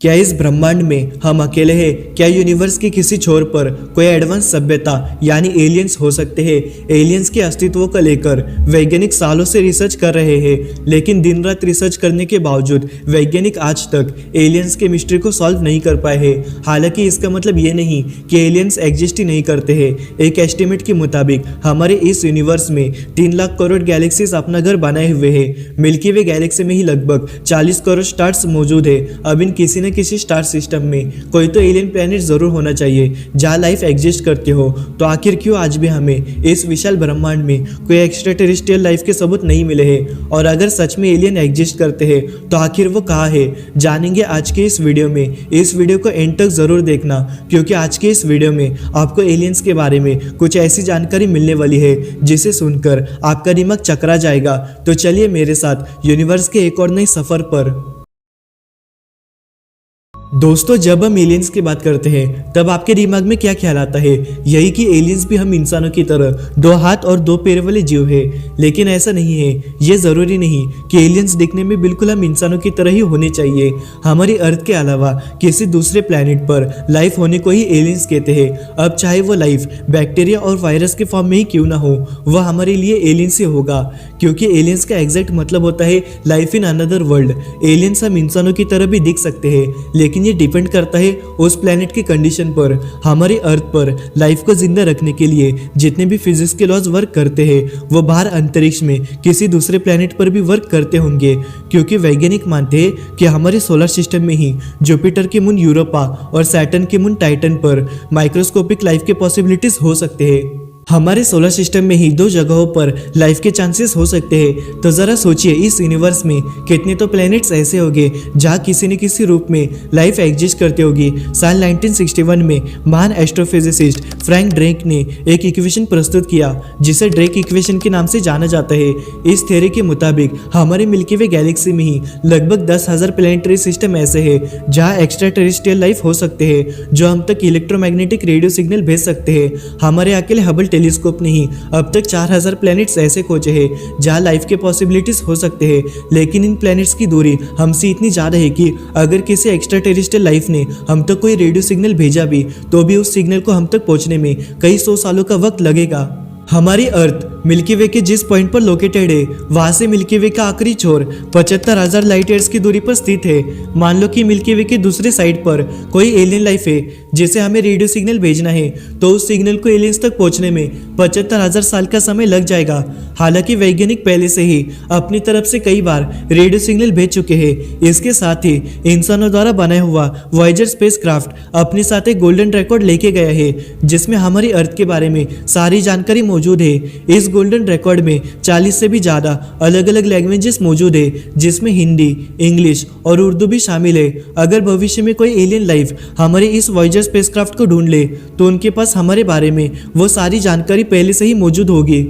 क्या इस ब्रह्मांड में हम अकेले हैं? क्या यूनिवर्स के किसी छोर पर कोई एडवांस सभ्यता यानी एलियंस हो सकते हैं? एलियंस के अस्तित्व को लेकर वैज्ञानिक सालों से रिसर्च कर रहे हैं, लेकिन दिन रात रिसर्च करने के बावजूद वैज्ञानिक आज तक एलियंस के मिस्ट्री को सॉल्व नहीं कर पाए हैं। हालांकि इसका मतलब ये नहीं कि एलियंस एग्जिस्ट ही नहीं करते हैं। एक एस्टिमेट के मुताबिक हमारे इस यूनिवर्स में 3 लाख करोड़ गैलेक्सीज अपना घर बनाए हुए हैं। मिल्की वे गैलेक्सी में ही लगभग 40 करोड़ स्टार्स मौजूद है। अब इन किसी न किसी स्टार सिस्टम में कोई तो एलियन प्लेनेट जरूर होना चाहिए जहां लाइफ एग्जिस्ट करते हो। तो आखिर क्यों आज भी हमें इस विशाल ब्रह्मांड में कोई एक्स्ट्रा टेरेस्ट्रियल लाइफ के सबूत नहीं मिले हैं? और अगर सच में एलियन एग्जिस्ट करते हैं तो आखिर वो कहाँ है, जानेंगे आज के इस वीडियो में। इस वीडियो को एंड तक जरूर देखना, क्योंकि आज के इस वीडियो में आपको एलियंस के बारे में कुछ ऐसी जानकारी मिलने वाली है जिसे सुनकर आपका दिमाग चकरा जाएगा। तो चलिए मेरे साथ यूनिवर्स के एक और नए सफर पर। दोस्तों, जब हम एलियंस की बात करते हैं तब आपके दिमाग में क्या ख्याल आता है? यही कि एलियंस भी हम इंसानों की तरह 2 हाथ और 2 पैर वाले जीव है। लेकिन ऐसा नहीं है। ये जरूरी नहीं कि एलियंस दिखने में बिल्कुल हम इंसानों की तरह ही होने चाहिए। हमारी अर्थ के अलावा किसी दूसरे प्लेनेट पर लाइफ होने को ही एलियंस कहते हैं। अब चाहे वो लाइफ बैक्टीरिया और वायरस के फॉर्म में ही क्यों ना हो, वह हमारे लिए एलियंस ही होगा, क्योंकि एलियंस का एग्जैक्ट मतलब होता है life in another world. Aliens हम इंसानों की तरह भी दिख सकते हैं, लेकिन ये डिपेंड करता है उस प्लेनेट की कंडीशन पर। हमारी अर्थ पर लाइफ को जिंदा रखने के लिए जितने भी फिजिक्स के लॉज वर्क करते हैं वो बाहर अंतरिक्ष में किसी दूसरे प्लेनेट पर भी वर्क करते होंगे, क्योंकि वैज्ञानिक मानते हैं कि हमारे सोलर सिस्टम में ही जुपिटर के मून यूरोपा और सैटर्न के मून टाइटन पर माइक्रोस्कोपिक लाइफ के पॉसिबिलिटीज हो सकते हैं। हमारे सोलर सिस्टम में ही 2 जगहों पर लाइफ के चांसेस हो सकते हैं। तो जरा सोचिए, इस यूनिवर्स में कितने तो प्लैनेट्स ऐसे होंगे जहां किसी न किसी रूप में लाइफ एग्जिस्ट करती होगी। साल 1961 में महान एस्ट्रोफिजिसिस्ट फ्रैंक ड्रेक ने एक इक्वेशन प्रस्तुत किया जिसे ड्रेक इक्वेशन के नाम से जाना जाता है। इस थ्योरी के मुताबिक हमारे मिल्की वे गैलेक्सी में ही लगभग 10,000 प्लैनेटरी सिस्टम ऐसे हैं जहाँ एक्स्ट्रा टेरेस्ट्रियल लाइफ हो सकते हैं, जो हम तक इलेक्ट्रोमैग्नेटिक रेडियो सिग्नल भेज सकते हैं। हमारे अकेले हबल टेलीस्कोप ने ही अब तक 4000 प्लैनेट्स ऐसे खोजे हैं जहां लाइफ के पॉसिबिलिटीज हो सकते हैं। लेकिन इन प्लैनेट्स की दूरी हमसे इतनी ज्यादा है कि अगर किसी एक्स्ट्रा टेरेस्ट्रियल लाइफ ने हम तक कोई रेडियो सिग्नल भेजा भी तो भी उस सिग्नल को हम तक पहुंचने में कई 100 सालों का वक्त लगेगा। हमारी अर्थ मिल्की वे के जिस पॉइंट पर लोकेटेड है वहां से मिल्की वे का आखिरी छोर 75,000 लाइट ईयर्स की दूरी पर स्थित है। मान लो कि मिल्की वे के दूसरे साइड पर कोई एलियन लाइफ है जिसे हमें रेडियो सिग्नल भेजना है, तो उस सिग्नल को एलियंस तक पहुंचने में 75,000 साल का समय लग जाएगा। हालांकि वैज्ञानिक पहले से ही अपनी तरफ से कई बार रेडियो सिग्नल भेज चुके हैं। इसके साथ ही इंसानों द्वारा बनाया हुआ वॉयेजर स्पेसक्राफ्ट अपने साथ एक गोल्डन रिकॉर्ड लेके गया है जिसमें हमारी अर्थ के बारे में सारी जानकारी मौजूद है। इस गोल्डन रिकॉर्ड में 40 से भी ज्यादा अलग अलग लैंग्वेजेस मौजूद है, जिसमें हिंदी, इंग्लिश और उर्दू भी शामिल है। अगर भविष्य में कोई एलियन लाइफ हमारे इस वॉयेजर स्पेसक्राफ्ट को ढूंढ ले तो उनके पास हमारे बारे में वो सारी जानकारी पहले से ही मौजूद होगी।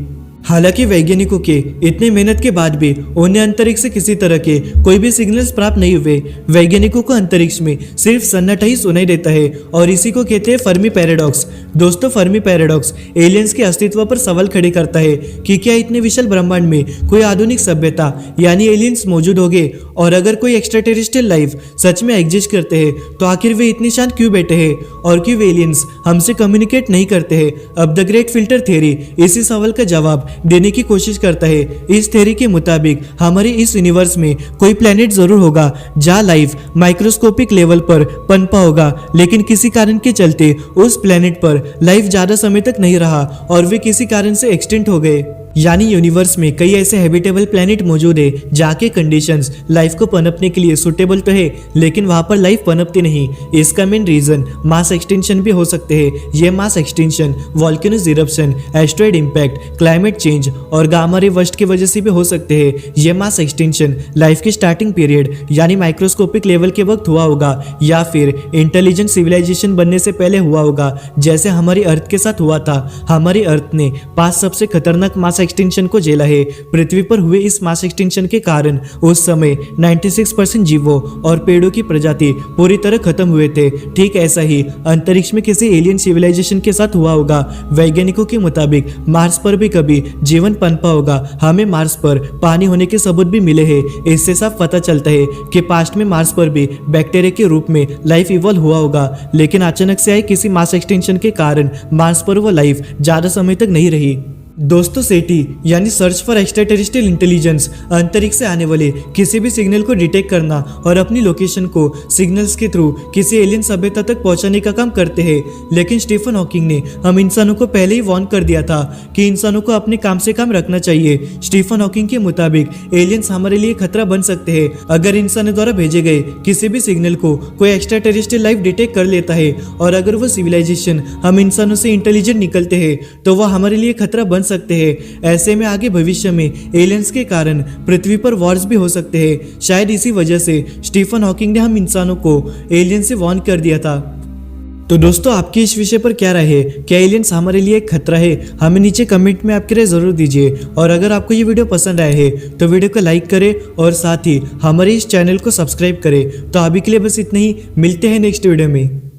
हालांकि वैज्ञानिकों के इतने मेहनत के बाद भी उन्हें अंतरिक्ष से किसी तरह के कोई भी सिग्नल्स प्राप्त नहीं हुए। वैज्ञानिकों को अंतरिक्ष में सिर्फ सन्नाटा ही सुनाई देता है और इसी को कहते हैं फर्मी पैराडॉक्स। दोस्तों, फर्मी पैराडॉक्स एलियंस के अस्तित्व पर सवाल खड़े करता है कि क्या इतने विशाल ब्रह्मांड में कोई आधुनिक सभ्यता यानी एलियंस मौजूद होंगे, और अगर कोई एक्स्ट्रा टेरेस्ट्रियल लाइफ सच में एग्जिस्ट करते हैं तो आखिर वे इतने शांत क्यों बैठे हैं और क्यों वे एलियंस हमसे कम्युनिकेट नहीं करते हैं? अब द ग्रेट फिल्टर थ्योरी इसी सवाल का जवाब देने की कोशिश करता है। इस थ्योरी के मुताबिक हमारे इस यूनिवर्स में कोई प्लेनेट जरूर होगा जहां लाइफ माइक्रोस्कोपिक लेवल पर पनपा होगा, लेकिन किसी कारण के चलते उस प्लेनेट पर लाइफ ज्यादा समय तक नहीं रहा और वे किसी कारण से एक्सटिंक्ट हो गए। यानी यूनिवर्स में कई ऐसे हैबिटेबल प्लेनेट मौजूद है जहाँ के कंडीशंस लाइफ को पनपने के लिए सुटेबल तो है, लेकिन वहां पर लाइफ पनपती नहीं। इसका मेन रीजन मास एक्सटेंशन भी हो सकते हैं। ये मास extension volcanoes eruption, asteroid impact, climate change और गामा रे बर्स्ट की वजह से भी हो सकते हैं। ये मास एक्सटेंशन लाइफ के स्टार्टिंग पीरियड यानी माइक्रोस्कोपिक लेवल के वक्त हुआ होगा, या फिर इंटेलिजेंट सिविलाइजेशन बनने से पहले हुआ होगा, जैसे हमारी अर्थ के साथ हुआ था। हमारी अर्थ ने 5 सबसे खतरनाक मास एक्सटिंक्शन को झेला है। पृथ्वी पर हुए इस मास एक्सटिंक्शन के कारण उस समय 96% जीवों और पेड़ों की प्रजाति पूरी तरह खत्म हुए थे। ठीक ऐसा ही अंतरिक्ष में किसी एलियन सिविलाइजेशन के साथ हुआ होगा। वैज्ञानिकों के मुताबिक मार्स पर भी कभी जीवन पनपा होगा। हमें मार्स पर पानी होने के सबूत भी मिले हैं। इससे साफ पता चलता है कि पास्ट में मार्स पर भी बैक्टीरिया के रूप में लाइफ इवॉल्व हुआ होगा, लेकिन अचानक से आए किसी मास एक्सटिंक्शन के कारण मार्स पर वो लाइफ ज्यादा समय तक नहीं रही। दोस्तों, सेटी यानी search for extra terrestrial intelligence अंतरिक्ष से आने वाले किसी भी सिग्नल को डिटेक्ट करना और अपनी लोकेशन को सिग्नल्स के थ्रू किसी एलियन सभ्यता तक पहुंचाने का काम करते हैं। लेकिन स्टीफन हॉकिंग ने हम इंसानों को पहले ही वार्न कर दिया था कि इंसानों को अपने काम से काम रखना चाहिए। स्टीफन हॉकिंग के मुताबिक एलियंस हमारे लिए खतरा बन सकते हैं अगर इंसानों द्वारा भेजे गए किसी भी सिग्नल को कोई एक्स्ट्रा टेरेस्ट्रियल लाइफ डिटेक्ट कर लेता है, और अगर वो सिविलाइजेशन हम इंसानों से इंटेलिजेंट निकलते हैं तो वह हमारे लिए खतरा बन सकते हैं। ऐसे में आगे भविष्य में एलियंस के कारण पृथ्वी पर वॉर्स भी हो सकते हैं। शायद इसी वजह से स्टीफन हॉकिंग ने हम इंसानों को एलियन से वार्न कर दिया था। तो दोस्तों, आपकी इस विषय पर क्या राय है? क्या एलियंस हमारे लिए एक खतरा है? हमें नीचे कमेंट में आपकी राय जरूर दीजिए। और अगर आपको ये वीडियो पसंद आया है तो वीडियो को लाइक करें और साथ ही हमारे इस चैनल को सब्सक्राइब करें। तो अभी के लिए बस इतना ही, मिलते हैं नेक्स्ट वीडियो में।